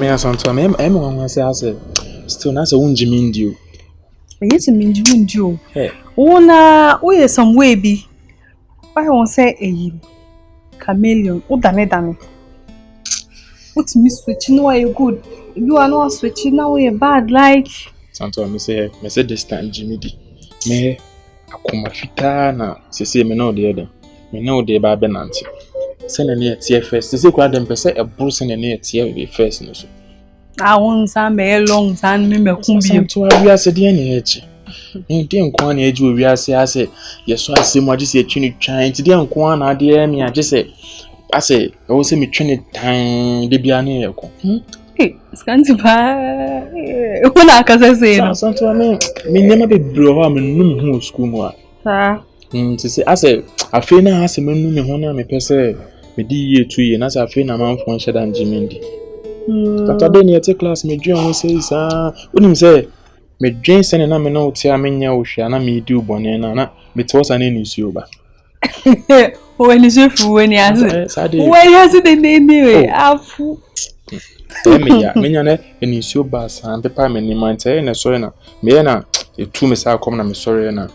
near sometime. I'm say still not a wound you. Yes, I mean you. Oh, na we some way be. I won't say a chameleon. Oh, damn it. What's me switching? Why you good? You are not switching now. You're bad. Like sometimes me say this time Jimmy D. Me akoma fita na say me no the other. Me no the ba benanti. Send any tear first. Say kwa dem pese e bro send any tear first no so. I won't say me long time me kumbi. To we ase de any echi. Ndi nko na eji we ase ase yeso ase mo agise etwini twan ti de nko na de me agise ase o se me twini tan de bia na yeko. Scanty pa. Una kasa say no. So to me nyama be bro ha me num hu school mu a. Sa. Say ase afi na ase me num me ho na me pese me di ye 2 years na ase afi na man fon sheda njimindi. Saturday ni ete class me dwen ho say sa unim say me dwen se na me no tia me nya ohwa na me di ubone na me to sa na nisuo ba. When is your food when you answer? When has it been anyway? Afu. Me ya me nya na nisuo ba sa pepa me ni man say na so na me na etu me sa kom na me sorry na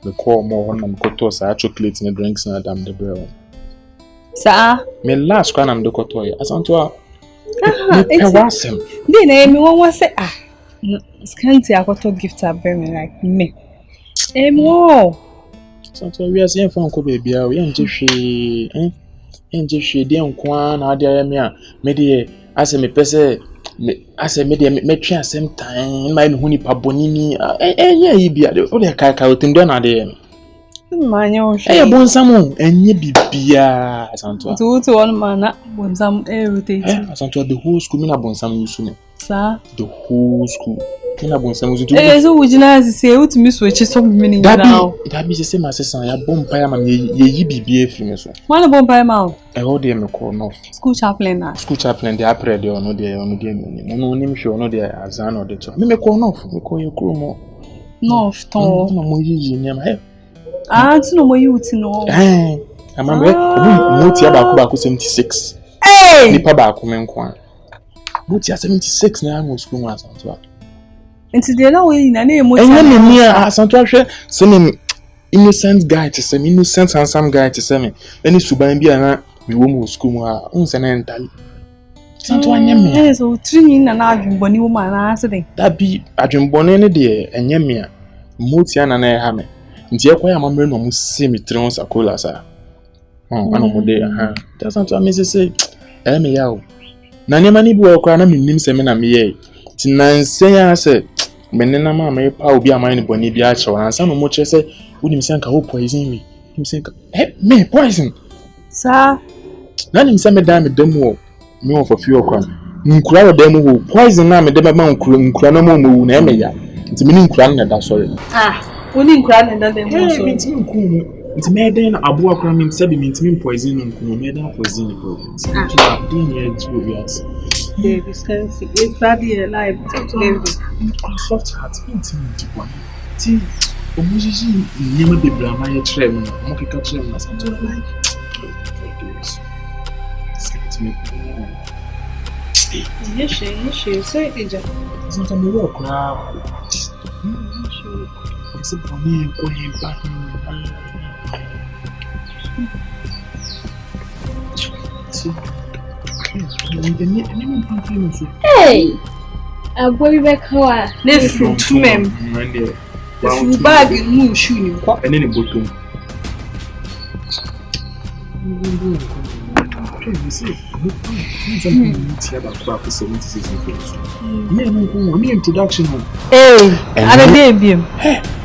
me call mo ho na me koto sa chocolate na drinks na dam de brew. Sa me last kwa na me koto ya asanto a me wasem then me won say Scanty akoto gift abere me like me mo so we are saying for nko baby a we nje hwe de nko na ade ya me a me de ase me pese ase me de me twa asem tan ma me huni pa bonini enye yi bia de o de kai otim de na de manyo hwe bonsam enye bibia asanto to one man bonsam rotate asanto the whole school me na bonsam yusu me sa the whole school na bonsam yusu so wujina say utumi switch some meaning now that be say my sister ya bompa ya ma ye bibia efiri me so one bompa ma o de me call no school chaplain dey apre dey ono dey no nim hwe ono dey azan o dey to me call no me call you kuro no to no mo yiyi nyama tu no mo yuti no amambe mo ti aba ko 76 nipa ba ko me nko mo ti 76 na mo school ma santo nti de na we na na mo ti me santo ahwe se me innocent guy to say me innocent handsome guy to say me any suban bia na me wo mo school mu a unse na ental santo anya me so trini na adwumboni wo ma na ase de da bi adwumboni ne de enya me a mo ti ana na ha me nti e kwa ya mamre no mo se me tron sakola sa ana mo de da santo amese say me ya o na ne mani bi okra na minnim se me na me ye ti nanse ya se menena ma me pa obi amane boni bi a chewa ansa no mo che se unim se nka ho poison me nim se nka me poison sa na nim se me da me demu me wo for few okra nkura wo demu ho poison na me de ma nkura na mo mu na me ya nti me ni nkura na da sorry oni nkura na da demu so nti nku nti me den abo okra me nti be me nti me poison nku me da poison ko nti den ye ji obi as Baby Scanty, it's body alive. Baby, soft heart, intimate one. See, Omuji, never be Brahma, a trem, Moki Catchem, as I'm doing like. Yes, she, so it is not a walk now. It's a pony going back. Hey, a boy back how let's from 2 men. The bag in moon shooting, and any bottom. Introduction. Hey, and a baby.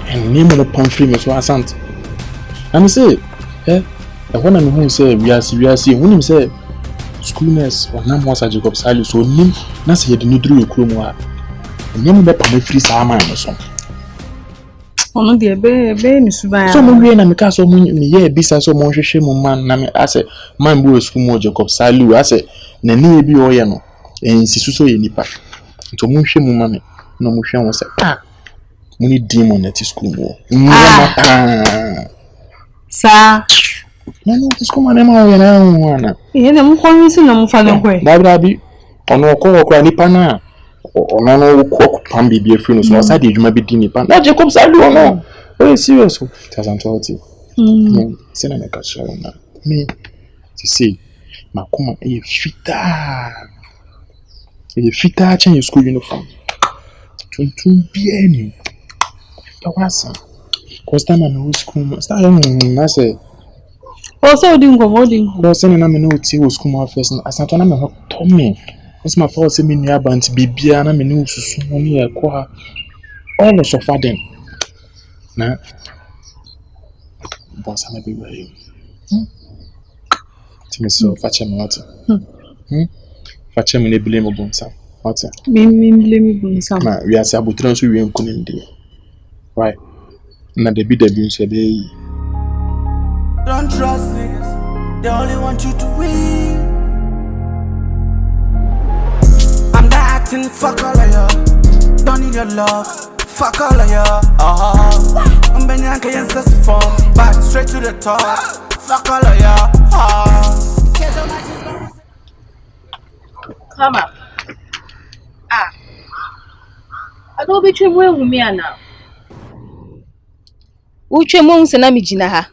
And name of the confirm as well as aunt. And say, I want to know who say we are seeing when him say. Schoolness or nam was a Jacob Salus so nim na say de nudru ekromu a nyem be pa me free sa man so ono de be ni suban so mo wie na me ka so mo me ye bisa so mo hwehwe mo man na me ase man bu school mo Jacob Salus ase na ni e bi o ye no ensisu so ye nipa to mo hwe mo ma me no mo hwe won se mo ni demon at school mo sa no, this come on, I'm na. Na mo convince na mo fa no kwe. Dabi ono ko ko nipa na ono no ko pam bibi afiri no so sa de adwuma bi di nipa na Jacob sa do no oh serious tazantooti se na me ka share na me to see makoma e fita change school uniform tuntum bieni tawasa Costa na me school start na say so odin no say na me no ti wo school first asanto na me ho to me it's my fault say me nua bant bibia na me no susu mo ne ekọ ha all of them na boss na be way Timi so fache me what fache me ne blame bonsa what me blame bonsa na we ase abotran so we nkunim de right na de bi so be don't trust niggas they only want you to win I'm not acting fuck all of you don't need your love fuck all of you I'm been yanking and form back straight to the top fuck all of you Come up. I don't be too well with me now. Uche mongs and amijina ha.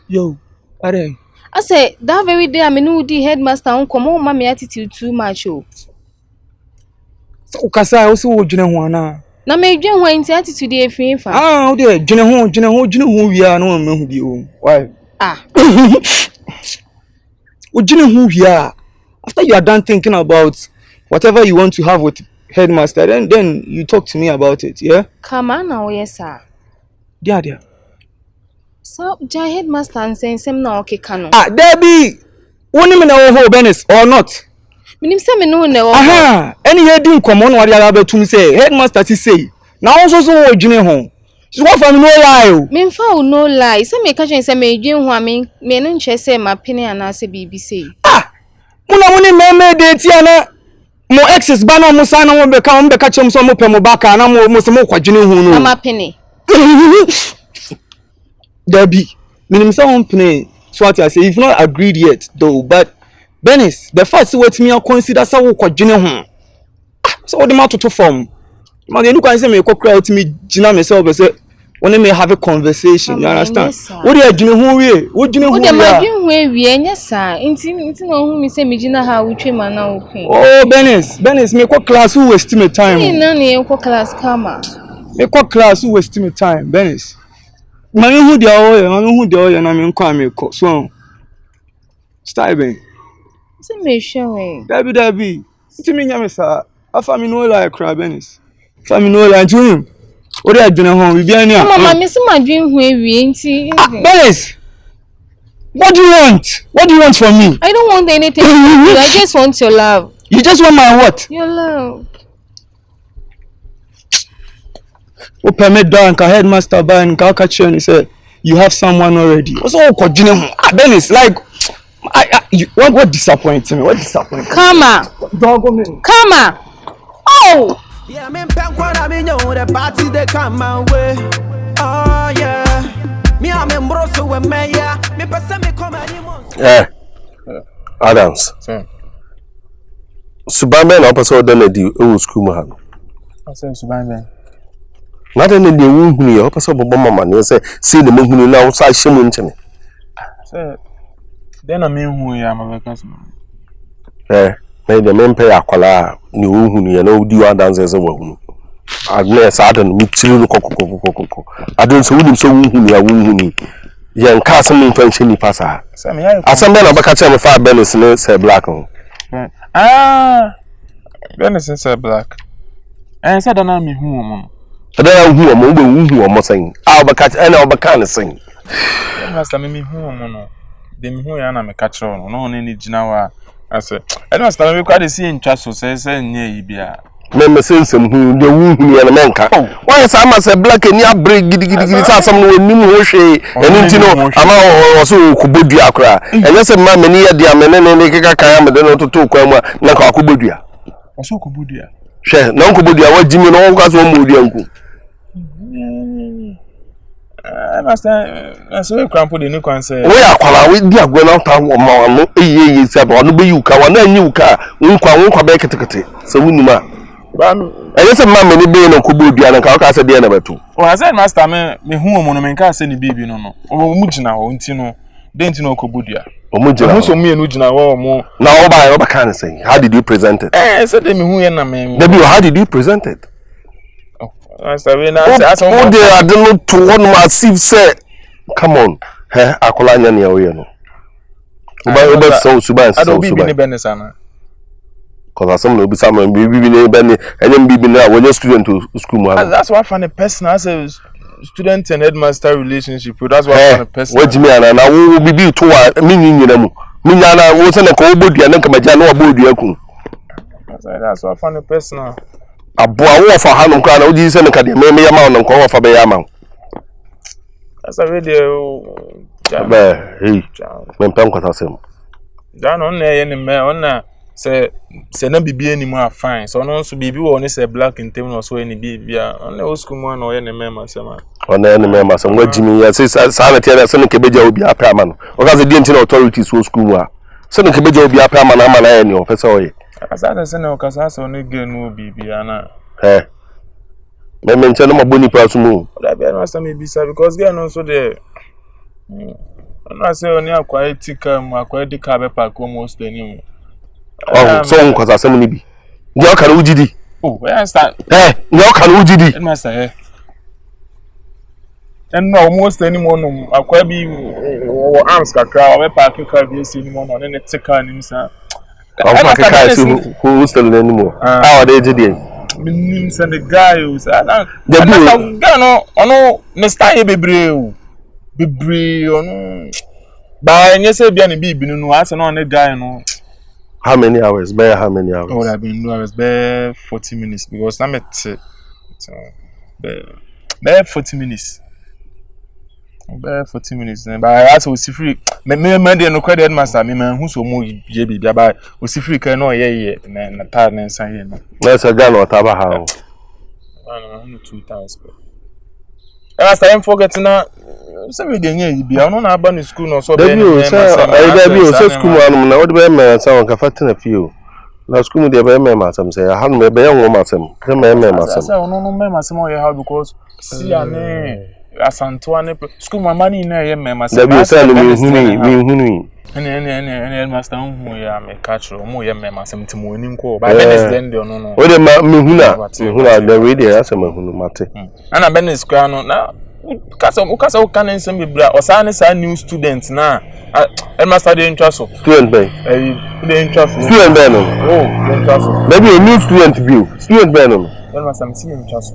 Yo, are I say that very day I mean the headmaster on come on mommy attitude too much oh. So kasa also wo dwene ho ana. Na me dwen ho anti attitude e fin fa. Wo de dwene ho wia na wo mehu bi o. Why? Wo dwene ho wia. After you are done thinking about whatever you want to have with headmaster, then you talk to me about it, yeah? Come on now, yes sir. Dia. So, the headmaster and saying same na okay kano. Debbie, woni me na wo ho Benis or not? Minim say me no na wo. Any heading come on what ya betum say headmaster ti say. Na wo so wo dwene ho. So what for me no lie o. Me mfa wo no lie. Say me ka chen say me dwen ho a me no nche say ma pene ana say bibi say. Muni meme de ti ana mo exes ba na mo sa na mo beka chem so mo pe mo baka na mo se mo kwadwene hu no. Ama pene. Debbie, minim say won pene. So what I say you've not agreed yet though, but Benis, the first what me consider say wo kwadwene hu. So what the matter to form. Man you can say me kokra out me gina me say say when me have a conversation, you understand? What do you adwene hu wie? Wo dwene hu ya? What am I doing we wie nya sa? Inti no hu me say me gina ha wo twe ma na wo pin. Oh, Benis, me ko class who waste me time. Me na ne ko class kama. Me ko class who waste me time, Benis. Mami hu de oye na me nko me ko. So style ben. Say me sure. Debbie. Nti me nya me sa. Afa me no like cry Benis. Afa me no like dream. What are you doing home? Mama, me see my dream where we ain't. Benis, what do you want? What do you want from me? I don't want anything from you. I just want your love. You just want my what? Your love. Open me down, can headmaster buy and can catch you and he said, you have someone already. Also, Benis, like, what disappoints me? What disappoints me? Come on. Oh! Yeah, me pek what I mean, the party they come my way. Oh yeah, me I'm in broso with me yeah. Me person me come anymore. Adams. Sir. Subambe na paso da na di o school ma ha. Sir Subambe. Na da na di wo hunu ya paso bobo mama ne say see the hunu na wo sa hyemu nchene. Sir. Then na me hu ya ma beka so. Na de me mpe akwala ni wo hunu ya na odi wa dance se wo hunu. Adne sa adan mi tiri no kokokokokoko. Adon so wunim so wo hunu ya wo hunu. Yen ka so me mfa ni pasa. Sir me ya. Asambe na baka cha me fa Benis ne say black. Benis say black. Say da na me hu omo. Da na hu omo be hu omo sen. Baka na obaka ne sen. Master me hu omo no. De me hu ya na me ka chiro no. No ni gina wa. Ase. Master me kwa de si ntwa so say nye yi bia. Me sensem hu de hu ya na menka. Why say am say black ni abre gidigidi say asam no nim ho hwe. Eni ntino ama so kubodua akra. Enye say ma me ni ye dia me ne keka kan am de no toto kwa mu na ka kubodua. Oso kubodua. Hwe na kubodua wa jimi no kwa so mo dua nku. Master, that's why crampo the new concern. We are kwala we dia gwe na ta wo ma no eyi se ba no be yu ka wa na nyi ka nkwa be ketekete se wunuma ba e se ma me ni be no kubu dua na ka se de na betu o azen master me hu omo no me ka se ni bibi no no o mu gina ho nti no de nti no kubu dua o mu gina ho so mu enu gina wo mo na o ba kan say how did you present it se de me hu ye na me Debbie how did you present it master we na as o de adeno to one massive say come on akola nya ne ye no oba so suban so bibi ni be ne sana cause asem no bi sama bibi ni be ni enyem bibi na wo student to school mu that's why I find a person as a student and headmaster relationship that's why I find a person what me na wo bibi to wa minyina mu minya na wo se na ko bodua na kamaja na wo bodua ku that's why I find a person aboa wo fa hanom kwa na wo ji se na kade me yama no ko wo fa be yama that's a video be hey me pam kwata sem dan on na ye ni me on na se na bibi ani mu afine so no so bibi wo ni se black in term no so any bibia on na osku mu na o ye ne me masema on na ye ne me masem wajimi ya se sa na tia se ne kebeja obi apa ama no o ka se di nti na authorities wo school mu a se ne kebeja obi apa ama na ye ni o pese o ye asa se ne o ka sa so ne ge no bibia na me nche no maboni pa so mu da bia no asa me bisa because ge no so de na se oni akwa etika mu akwa edika be pa ko most any so nko sa sem ni bi nje o ka no ujidi we understand nje o ka no ujidi master and no almost any monum akwa bi wo arms kakra o be pa kakra bi esi ni monum ne tika ni nsa akwa kakra esi who still ni mo how they did it minim se the guy who say na the guy no ono ne style bebre ono ba nye se bia ne bibi no ase no ne guy no how many hours by how many hours oh that been 2 hours by 40 minutes because na met be 40 minutes be 40 minutes but as we see free me dey no credit master me man hu so mo ye bibia ba we see free kan no ye na tar na nsan ye no let's go no taba ha no 2 times as I am forgetting na say we dey nye bibia no na aba no school no so be Debbie o say school mu na what be me say on ka fatina fio na school mu dey be me masam say ha no be yan wo masam say me masam say no me masam o ye how because see ane asantoa ne school mama ni na ye me masam Debbie say no me hunu ene master hu ya me catch mo ye me masam timo oni nko ba Benes den de no o de me huna the way dey asem hunu mate ana Benes kwa no na ukasa ukana nsem bibra osane sa new student na master dey interest student by dey interest student by no dey interest maybe a new student by no master see interest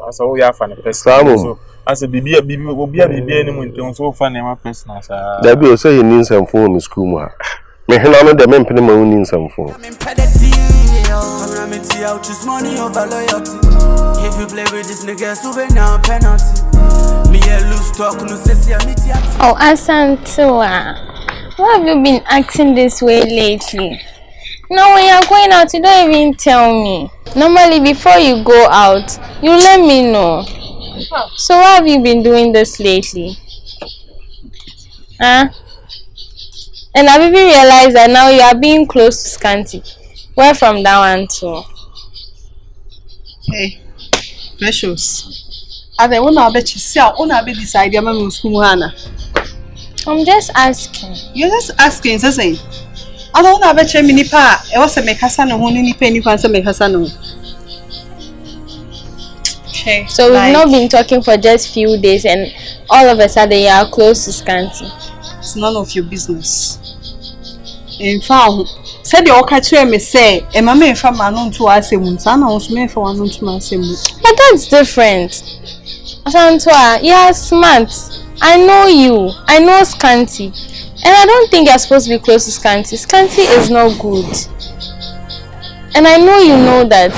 asa o ya fa na person so asa bibi obi ni mu ntem so fa na ma person asa Debbie o say you need some phone in school mu ha me hena no de me mpene ma need some phone choose money over loyalty. If you play with this nigga, so be now penalty. Me a lose talk, no say Oh, Asantua, why have you been acting this way lately? Now when you're going out, you don't even tell me. Normally, before you go out, you let me know. So why have you been doing this lately? Huh? And I've even realized that now you are being close to Scanty. Where from that one too? Hey, Precious. I don't want to bet you see. I want to bet this idea, my school, Hannah. I'm just asking. You're just asking, say. I don't want to bet you mini pa. I was a make Hassan who need penny for some make Hassan. Okay. So we've not been talking for just few days, and all of a sudden you are close to Scanty. It's none of your business. In fact, said the okache me say, "E mama e fa manon to asemu, sana osme fa manon to asemu." But that's different. Asantwa, you are smart. I know you. I know Scanty. And I don't think you're supposed to be close to Scanty. Scanty is not good. And I know you know that.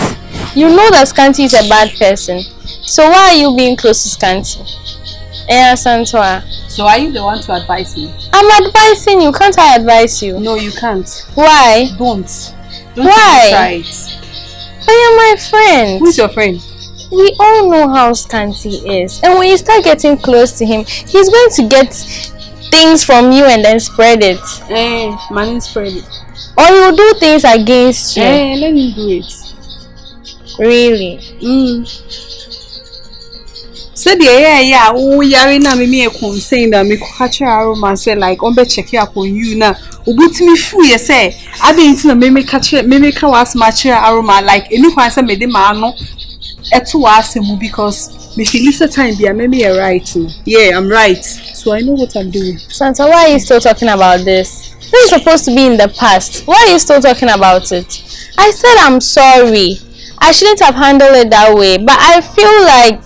You know that Scanty is a bad person. So why are you being close to Scanty? Asantwa. So are you the one to advise me? I'm advising you. Can't I advise you? No, you can't. Why? Don't Why? try it. But you're my friend. Who's your friend? We all know how Scanty is. And when you start getting close to him, he's going to get things from you and then spread it. Man, spread it. Or he will do things against you. Let me do it. Really? So yeah, yari na me concern that me catch Aroma say like on be check up on you na. Ubutimi fu ye say I dey into me catch me can was match Aroma like any kwan say me dey ma no eto asemu because me feel this time be me right. Yeah, I'm right. So I know what I'm doing. Santa, why are you still talking about this? This is supposed to be in the past. Why are you still talking about it? I said I'm sorry. I shouldn't have handled it that way, but I feel like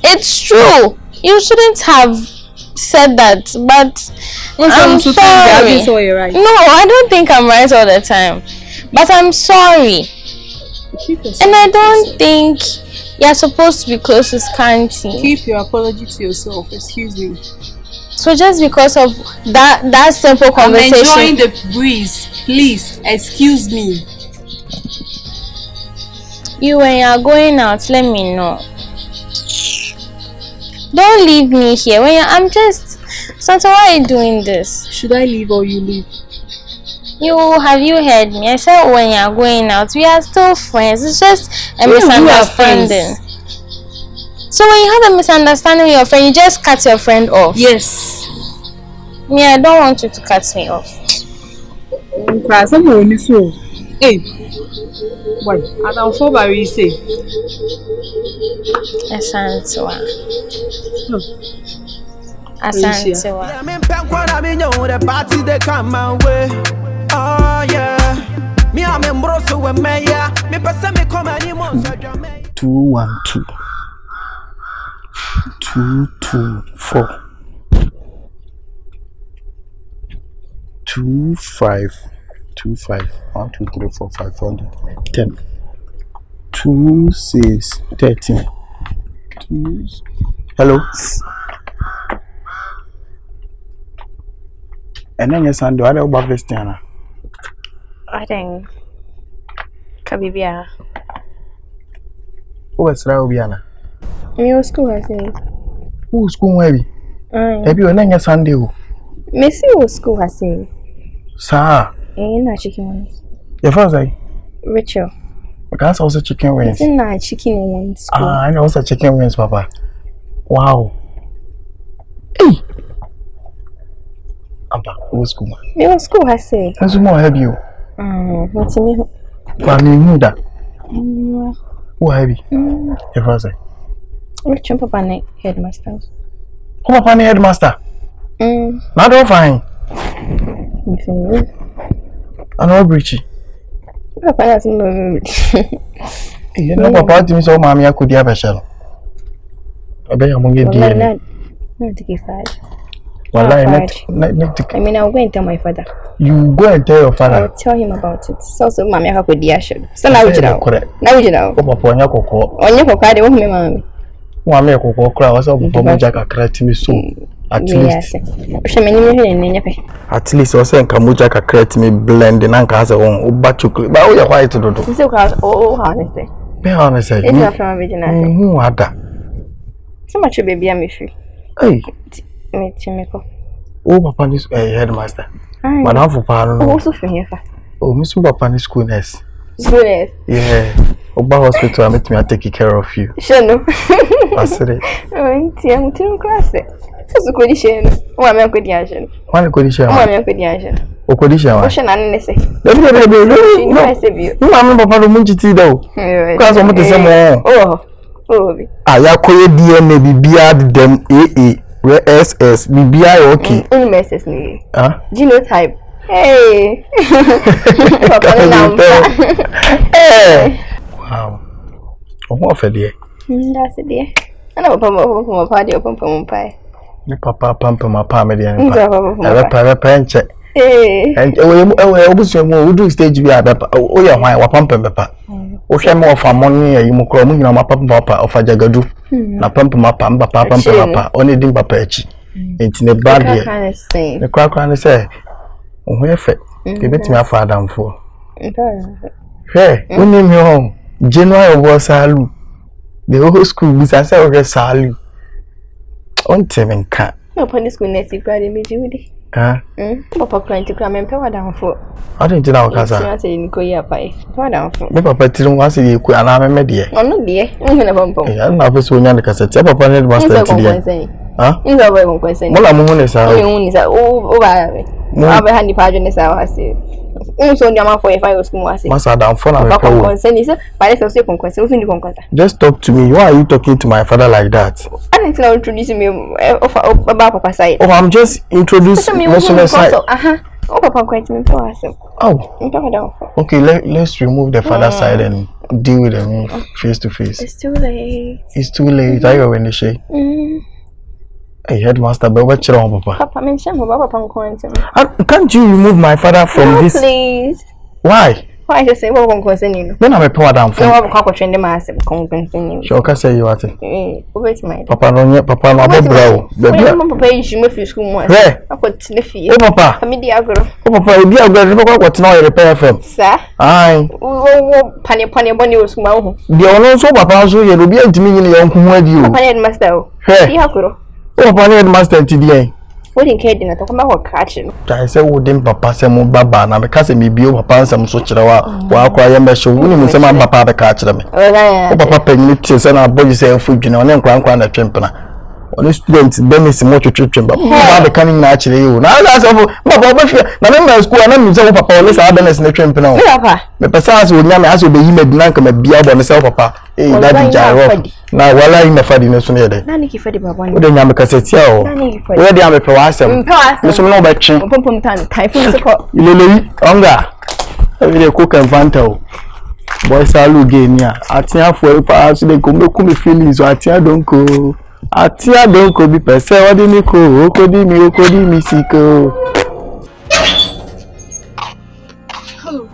it's true. You shouldn't have said that, but I'm sorry. Right. No, I don't think I'm right all the time, but I'm sorry. And I don't think you're supposed to be close to Scanty. Keep your apology to yourself. Excuse me. So just because of that simple conversation, I'm enjoying the breeze. Please excuse me. You, when you're going out, let me know. Don't leave me here. I'm just Santa, why are you doing this? Should I leave or you leave? Have you heard me? I said when you're going out, we are still friends. It's just a misunderstanding. So when you have a misunderstanding with your friend, you just cut your friend off. Yes. Me, I don't want you to cut me off. Hey. Why? I don't know what you say. Asantewa. Oh yeah. Me I'm embroso with me yeah. Me pesa me come any months. 212 224 25 1 2 3 4 5 10 2 6 13 2. Hello. And then yes, and do I know about Vestiana? I think Kabibia. Who is Raubiana? Me school I say. Who school maybe? Have you a Sunday? Messi was school I say. Sir. Not chicken wings. Your first say? Rachel. Because also chicken wings. It's not chicken wings. I know also chicken wings, Papa. Wow. Hey. Ampa, who school? Me was school I say. And some more have you? What's me? Family Muda. Who have you? Your first say? Rachel Papa ne headmaster. Who Papa ne headmaster? Not all fine. I know Bridgie. Papa has no. You know, Papa, to me, so Mammy, I could have a shell. I bet I'm going to get DNA. Not to give 5. Well, I mean, I'll go and tell my father. You go and tell your father. I'll tell him about it. So, Mammy, I could be assured. So now you know. Now you know. Papa, on your cocoa. On your cocoa, they won't be mammy. One make cocoa cry was up for Jack a cry to me soon. At least, also in Kamuja can create me blending and has a own but you but we are quiet to do. Oh, honestly. Be honest, it's not from original. Who had that? So much baby, I'm free. Hey, me, Chimiko. Oh, Papa is a headmaster. Madame for Pano. Also from here. Oh, Miss Papa is school nurse. School. Yeah. Oba hospital, I met me, I take care of you. Sure, no. I said it. I'm too class. So good share. Oh, I'm a good yashin. One good share. Oh, I'm a good yashin. O good share. Ocean and say. No, I'm not Papa Munchiti though. Because I'm not the same. Oh, I acquire DNA, BBR, them AA, SS, BBI, okay. Message me. Genotype. Hey. Hey. Wow. What for dear? That's it, dear. I know Papa party open for pie. Your papa pump my palm again. Papa penche. And we do stage we are papa. Oh, yeah, why wa pump papa. O share more for money, you mo call me, my papa of a jagadu. Na pump my papa, only dim papa echi. It's in the bad year. The crack and say, oh, effect. Give it to my father for. Hey, we name your home. January was a The whole school is as I was Sally. On Tim cat. No, upon the school next week, I didn't Judy. Papa client to come and power down for. I didn't know Casa. I say, Nico, ya pie. Power down for. Papa didn't want to see you, and I'm a media. Oh, no, dear. I'm going to bump. I'm not so young because it's up upon it was the huh? In the way, one question. Well, I'm on this hour. Over. I'll handy pageant as I say. So, Yama for if I was more. Must down for now. Just talk to me. Why are you talking to my father like that? I didn't know introducing me about Papa side. Oh, I'm just introducing you. Oh, Papa quite me for us. Oh, okay. Let's remove the father side and deal with them face to face. It's too late. It's too late. I go in the shade. Hey, headmaster, but what's wrong, Papa? Papa mentioned about Papa Confronting. Can't you remove my father from this? Please. Why? Why I say what concerning you? When I'm a power down for. No, I'm going to train the mass of confronting. Sure, can say you are. Wait, my Papa, no, Papa, no, bro. Papa, you move your school. Where? I put Sniffy. Oh, Papa. I'm Diagro. Oh, Papa, you are going to what's now repair from. Sir? Aye. Oh, Panny Bonnie was small. The owner so Papa, so you will be a Dominion young with you. Papa, master. Hey, Diagro. oh, Papa, master today. What in Kaden, I talk about catching. I say, wouldn't Papa say more Baba, and because me be over Papa some such a while crying by show, when some Papa catch them. Oh, Papa, penny tears and our body say food, you know, and then crown a chimpana. On students, then it's more to trip, but Papa coming naturally. Now that's all. Papa, now school, and I'm so Papa, let's have them as a chimpana. Papa, the Passas would never ask to be him a blank and be out on myself, Papa. Hey, that is now, while I'm a fadiness on the Nanny for the Papa. What do you have a cassette? Where do you have a proasem? There's no battery. Pum time, typhoon support. You lily, hunger. Every day cook and fanto. Boys are looking here. At here for a pass, they come to me feelings. At here don't go. At here don't go be per se. What do you call? Okodi mi, Okodi mi siko. Hello.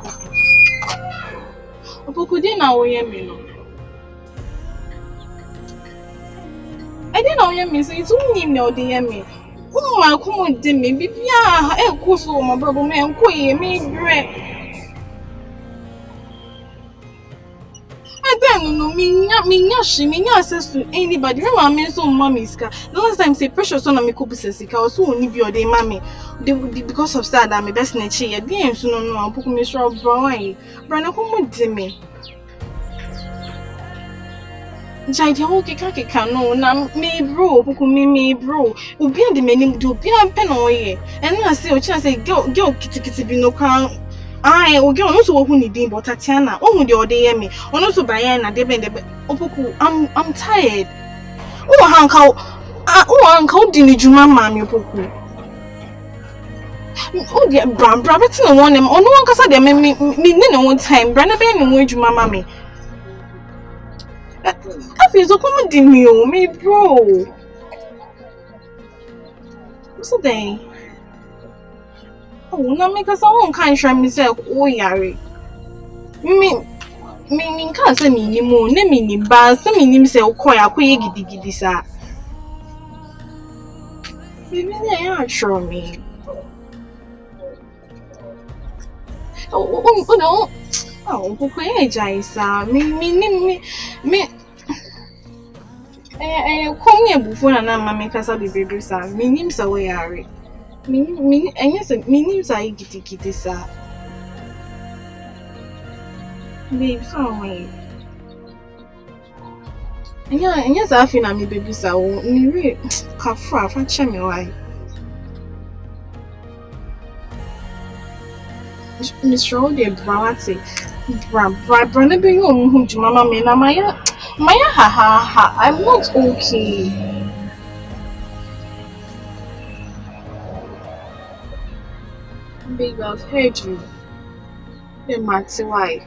Opoku dey na oye mi no. I didn't know you so it's only no dear me. Oh, my come with me, Bibia, a course for my brother, man, quay, me great. I don't know, me, access to anybody. Remember, me so mommy's car. The last time say precious son of me could say, I was so need your day, mammy. Because of sad, I'm a best nature. I didn't so no, I'll put me straw brown. Brana come with me. Jai hoki kaka no na me bro puku me bro obi ade manim do obi ampe no ye and na say o kira say girl kitikiti bi no kan ai o girl no so wo hu ni din but Tatiana o hu de ode ye me ono so bayan na de ben de Opoku I'm tired o hanka o di ni juma ma me Opoku o de bra beti no won em ono wan kasa de me ni no one time bra na be ni mo juma ma me I feel so come me bro. What's the day? Oh, na make us all kind of myself. Oh, yari. Me can't say me more. Ne me bad. Say me name say okoya gidi sa. Maybe they are sure me. Oh no. Oh, Opoku Jaisa. Me. Come here before na mama kasa baby sa. Me nim sa we are. Me nim sa gidi sa. Babe, so way. Enya sa afi na me baby sa o. Me re kafra fa che me why. Mr. Ode Brawati Bra never you home to Mama Mena Maya ha I'm not okay. Baby, I've heard you. Then Matty why?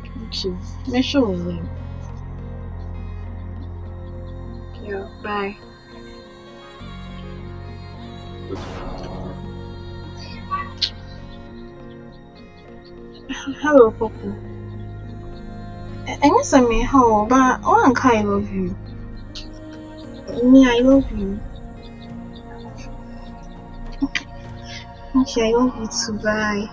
Thank you. Make sure we yeah, bye. Hello, Opoku. And yes, I may how, but I love you. Me, I love you. Okay, I love you too. Bye.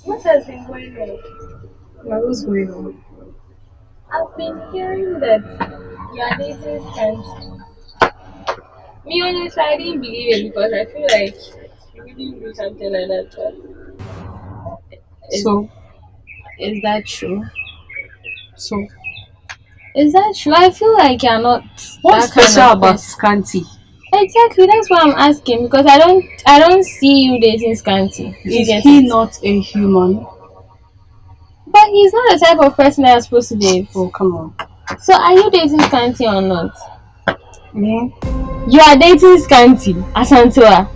What has been going on? What was going on? I've been hearing that you are dating Scanty. Me honestly, I didn't believe it because I feel like you wouldn't do something like that. But So, is that true? so Is that true? I feel like you're not what's that kind special of about person. Scanty? Exactly, that's why I'm asking because I don't see you dating Scanty. You Is get he it? not a human? But he's not the type of person that you're supposed to date. Oh, come on. So are you dating Scanty or not? Yeah. You are dating Scanty, Asantua.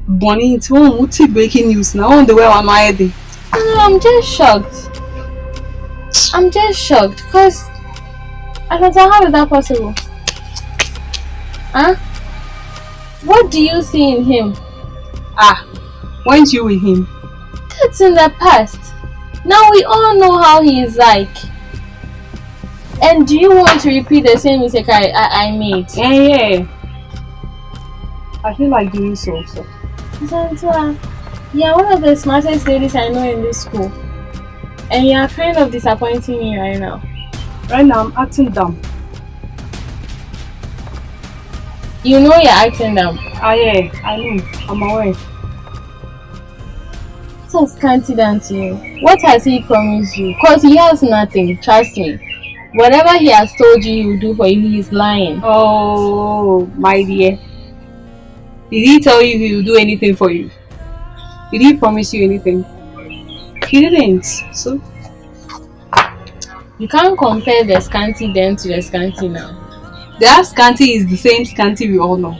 Bonnie, it's what's breaking news now? On the way on my head. No, I'm just shocked. Because Asantua, how is that possible? Huh? What do you see in him? Weren't you with him? That's in the past. Now we all know how he is like. And do you want to repeat the same mistake I made? Yeah. I feel like doing so. Asantua, you're one of the smartest ladies I know in this school. And you are kind of disappointing me right now. Right now, I'm acting dumb. You know you're acting dumb. Yeah, I know. I'm aware. What has Scanty done to you? What has he promised you? Because he has nothing, trust me. Whatever he has told you he will do for you, he is lying. Oh, my dear. Did he tell you he will do anything for you? Did he promise you anything? He didn't. So? You can't compare the Scanty then to the Scanty now. That Scanty is the same Scanty we all know.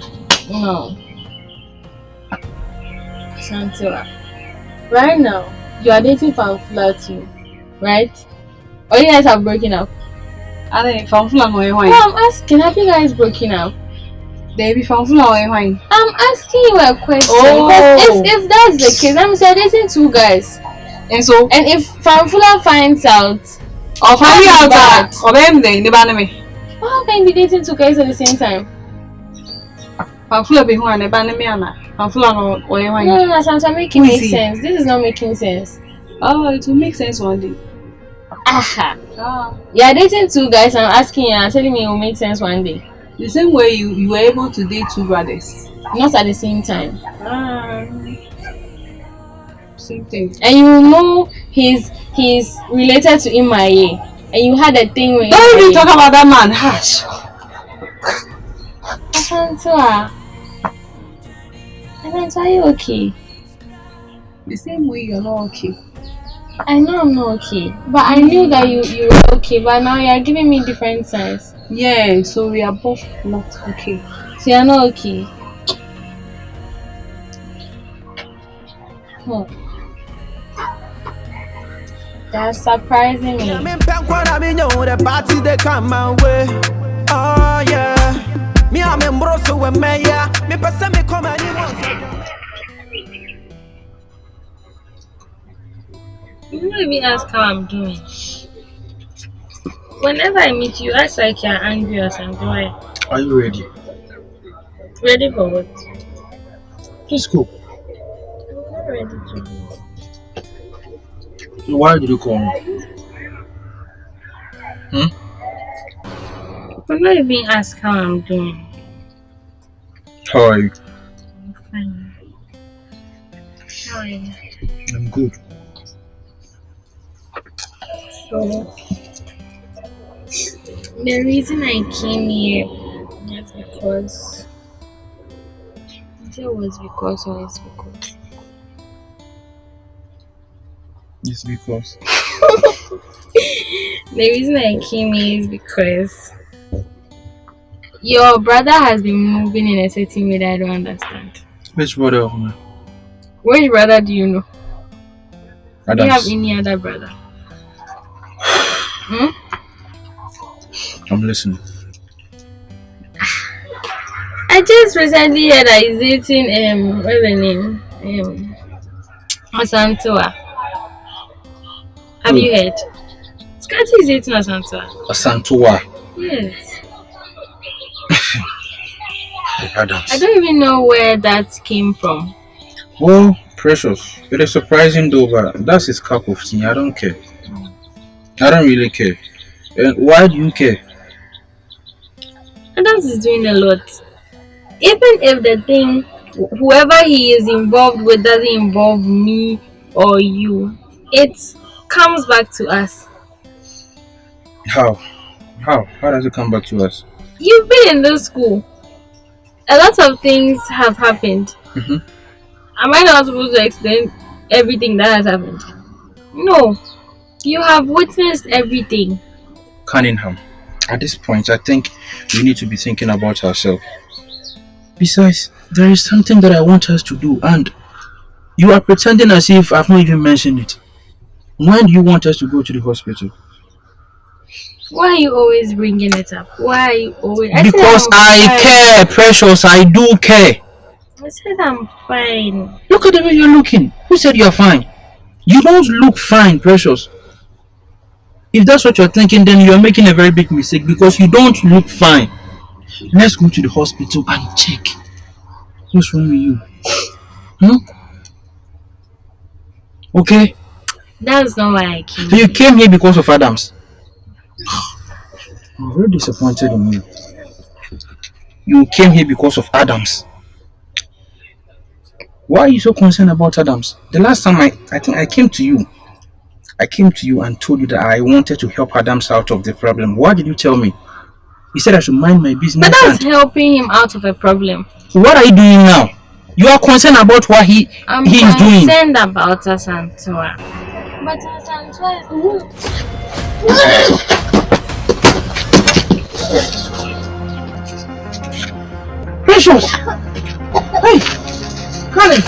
No. Santua. Right now, you are dating Fanfula too, right? Or you guys have broken up? Fanfula no No, I'm asking, have you guys broken up? There be Fanfula or I'm asking you a question. Oh. Because if that's the case, I'm saying dating two guys. And so? And if Fanfula finds out, Or find out bad. or them they never know me. How can you be dating two guys at the same time? Fanfula be who and never know me ana. Fanfula no or No, Santua, make it make sense. This is not making sense. Oh, it will make sense one day. Aha. You are dating two guys and I'm asking you and telling me it will make sense one day. The same way you were able to date two brothers. Not at the same time. Same thing. And you know he's related to Imaye. And you had a thing with Don't even talk about that man. Hush. Asantua, are you okay? The same way you're not okay. I know I'm not okay. But I knew that you were okay. But now you're giving me different signs. Yeah, so we are both not okay. So you're not okay. That's surprising me. The party they come my way. Oh yeah. Me I'm in broso with me yeah. Me person me come anyone. You don't even ask how I'm doing. Whenever I meet you, act like you're angry or something. Why? Are you ready? Ready for what? Let's go. I'm not ready to. So why did you call me? I'm not even ask how I'm doing. How are you? I'm fine. How are you? I'm good. So, the reason I came here is because it was because or it's because. It's because. The reason I came here is because your brother has been moving in a certain way that I don't understand. Which brother of mine? Which brother do you know? Do you have Adams. any other brother? I'm listening. I just recently heard that he's dating what's the name? Asantua. Have you heard? Scanty is dating Asantua. Asantua. Yes. Adams. I don't even know where that came from. Well, Precious, it is surprising though, but that's his cup of tea. I don't care. I don't really care. And why do you care? Adams is doing a lot. Even if the thing, whoever he is involved with doesn't involve me or you, it comes back to us. How? How does it come back to us? You've been in this school. A lot of things have happened. Am I not supposed to explain everything that has happened? No. You have witnessed everything. Cunningham, at this point, I think we need to be thinking about ourselves. Besides, there is something that I want us to do, and you are pretending as if I've not even mentioned it. When do you want us to go to the hospital? Why are you always bringing it up? Why are you always... Because I care, Precious, I do care. I said I'm fine. Look at the way you're looking. Who said you're fine? You don't look fine, Precious. If that's what you're thinking, then you're making a very big mistake because you don't look fine. Let's go to the hospital and check. What's wrong with you? Okay? That's not why I came. So you came here because of Adams? I'm very disappointed in you. You came here because of Adams. Why are you so concerned about Adams? The last time I think I came to you. I came to you and told you that I wanted to help Adams out of the problem. What did you tell me? You said I should mind my business. But that's helping him out of a problem. What are you doing now? You are concerned about what he is doing. I'm concerned about Asantua. But Asantua is... Precious! Hey! Colin!